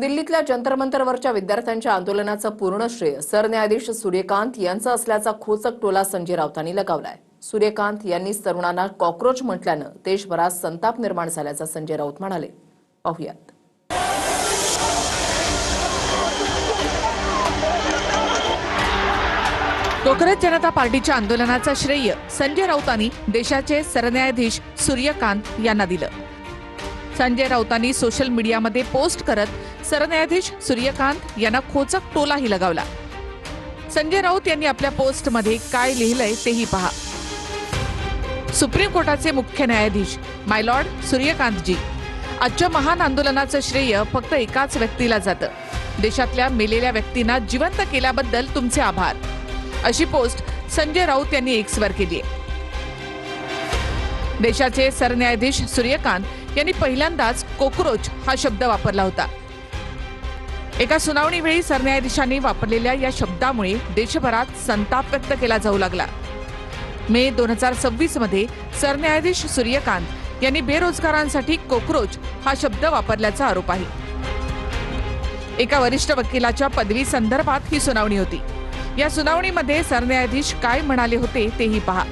दिल्लीतल्या जंतर मंतरवरच्या विद्यार्थ्यांच्या आंदोलनाचं पूर्ण श्रेय सरन्यायाधीश सूर्यकांत यांचा असल्याचा खोचक टोला संजय राऊतांनी लगावलाय। सूर्यकांत यांनीच तरुणांना कॉकरोच म्हटल्यानं देशभरात संताप निर्माण झाल्याचं संजय राऊत म्हणाले। पाहूयात। कोकरज जनता पार्टीच्या आंदोलनाचं श्रेय संजय राऊतांनी देशाचे सरन्यायाधीश सूर्यकांत यांना दिलं। संजय राऊतांनी सोशल मीडियामध्ये पोस्ट करत सरन्यायाधीश सूर्यकांत यांना खोचक टोलाही लगावला। संजय राऊत यांनी आपल्या पोस्टमध्ये काय लिहिलंय तेही पहा। सुप्रीम कोर्टाचे मुख्य न्यायाधीश माय लॉर्ड सूर्यकांतजी, आजच्या महान आंदोलनाचं श्रेय फक्त एकाच व्यक्तीला जातं। देशातल्या मेलेल्या व्यक्तींना जिवंत केल्याबद्दल तुमचे आभार, अशी पोस्ट संजय राऊत यांनी एक्सवर केली आहे। देशाचे सरन्यायाधीश सूर्यकांत यांनी पहिल्यांदाच कोकरोच हा शब्द वापरला होता। एका सुनावणीवेळी सरन्यायाधीशांनी वापरलेल्या या शब्दामुळे देशभरात संताप व्यक्त केला जाऊ लागला। मे 2026 मध्ये सरन्यायाधीश सूर्यकांत यांनी बेरोजगारांसाठी कोकरोच हा शब्द वापरल्याचा आरोप आहे। एका वरिष्ठ वकिलाच्या पदवी संदर्भात ही सुनावणी होती। या सुनावणीमध्ये सरन्यायाधीश काय म्हणाले होते तेही पहा।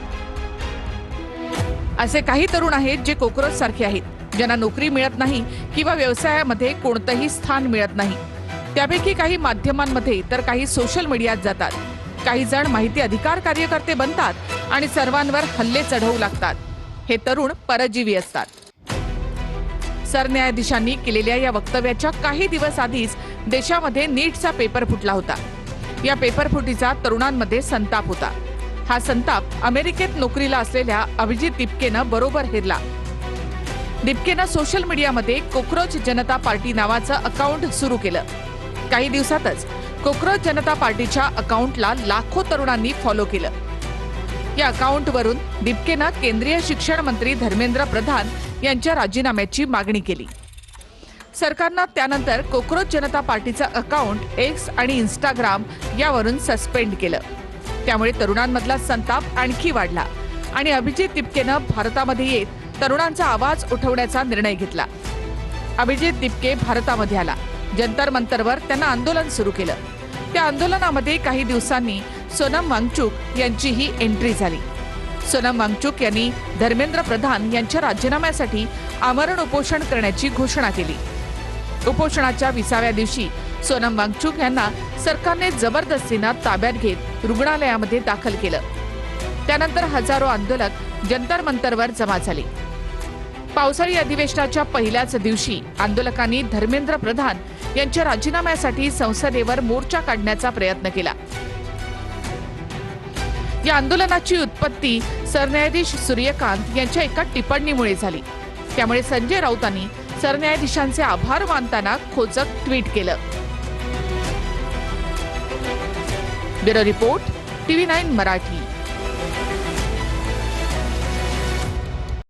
असे काही तरुण आहेत जे कोकरोच सारखे आहेत, ज्यांना नोकरी मिळत नाही किंवा व्यवसायामध्ये कोणतंही स्थान मिळत नाही। त्यापैकी काही माध्यमांमध्ये तर काही सोशल मीडियात जातात। काही जण माहिती अधिकार कार्यकर्ते बनतात आणि सर्वांवर हल्ले चढवू लागतात। हे तरुण परजीवी असतात। सरन्यायाधीशांनी केलेल्या या वक्तव्याच्या काही दिवस आधीच देशामध्ये नीटचा पेपर फुटला होता। या पेपरफुटीचा तरुणांमध्ये संताप होता। हा संताप अमेरिकेत नोकरीला असलेल्या अभिजित दिपकेनं बरोबर हेरला। दिपकेनं सोशल मीडियामध्ये कोकरोच जनता पार्टी नावाचं अकाउंट सुरू केलं। काही दिवसातच कोकरोच जनता पार्टीच्या अकाउंटला लाखो तरुणांनी फॉलो केलं। या अकाउंटवरून दिपकेनं केंद्रीय शिक्षण मंत्री धर्मेंद्र प्रधान यांच्या राजीनाम्याची मागणी केली। सरकारनं त्यानंतर कोकरोच जनता पार्टीचं अकाउंट एक्स आणि इंस्टाग्राम यावरून सस्पेंड केलं। त्यामुळे तरुणांमधला संताप आणखी वाढला आणि अभिजित दिपकेनं भारतामध्ये येत तरुणांचा आवाज उठवण्याचा निर्णय घेतला। अभिजित दिपके भारतामध्ये आला। जंतर मंतरवर त्यांना आंदोलन सुरू केलं। त्या आंदोलनामध्ये काही दिवसांनी सोनम वांगचुक यांचीही एंट्री झाली। सोनम वांगचुक यांनी धर्मेंद्र प्रधान यांच्या राजीनाम्यासाठी आमरण उपोषण करण्याची घोषणा केली। उपोषणाच्या 20व्या दिवशी सोनम वांगचुक यांना सरकारने जबरदस्तीने ताब्यात घेत रुग्णालयामध्ये दाखल केलं। त्यानंतर हजारो आंदोलक जंतर मंतरवर जमा झाले। पावसाळी अधिवेशनाच्या पहिल्याच दिवशी आंदोलकांनी धर्मेंद्र प्रधान यांच्या राजीनाम्यासाठी संसदेवर मोर्चा काढण्याचा प्रयत्न केला। या आंदोलनाची उत्पत्ती सरन्यायाधीश सूर्यकांत यांच्या एका टिप्पणीमुळे झाली। त्यामुळे संजय राऊतांनी सरन्यायाधीशांचे आभार मानताना खोचक ट्विट केलं। Bureau report, TV9 Marathi.